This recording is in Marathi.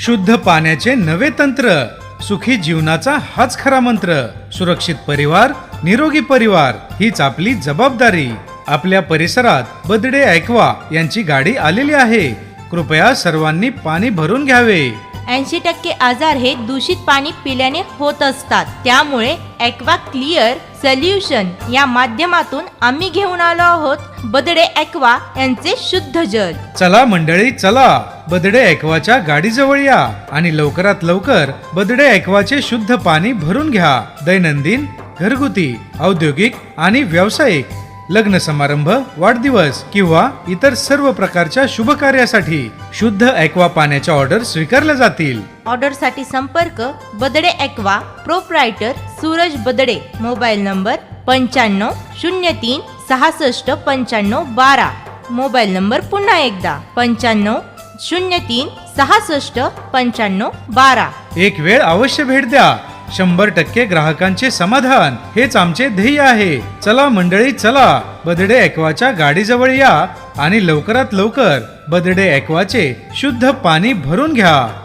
शुद्ध पाण्याचे नवे तंत्र, सुखी जीवनाचा हाच खरा मंत्र. सुरक्षित परिवार, निरोगी परिवार हीच आपली जबाबदारी. आपल्या परिसरात बर्थ-डे ॲक्वा यांची गाडी आलेली आहे. कृपया सर्वांनी पाणी भरून घ्यावे. 80% आजार हे दूषित पाणी पिल्याने होत असतात. त्यामुळे ॲक्वा क्लिअर सोल्युशन या माध्यमातून आम्ही घेऊन आलो आहोत बर्थ-डे ॲक्वा यांचे शुद्ध जल. चला मंडळी, चला बर्थ-डे ॲक्वाच्या गाडीजवळ या आणि लवकरात लवकर बर्थ-डे ॲक्वाचे शुद्ध पाणी भरून घ्या. दैनंदिन, घरगुती, औद्योगिक आणि व्यावसायिक, लग्न समारंभ, वाढदिवस किंवा इतर सर्व प्रकारच्या शुभ कार्यासाठी शुद्ध ॲक्वा पाण्याच्या ऑर्डर स्वीकारल्या जातील. ऑर्डरसाठी संपर्क birthday aqua proprietor Suraj birthday. Mobile number 95 03 66 95 12. Mobile number पुन्हा एकदा 95 03 66 95 12. एक वेळ अवश्य भेट द्या. 100% ग्राहकांचे समाधान हेच आमचे ध्येय आहे. चला मंडळी, चला बर्थ-डे ॲक्वाच्या गाडीजवळ या आणि लवकरात लवकर बर्थ-डे ॲक्वाचे शुद्ध पाणी भरून घ्या.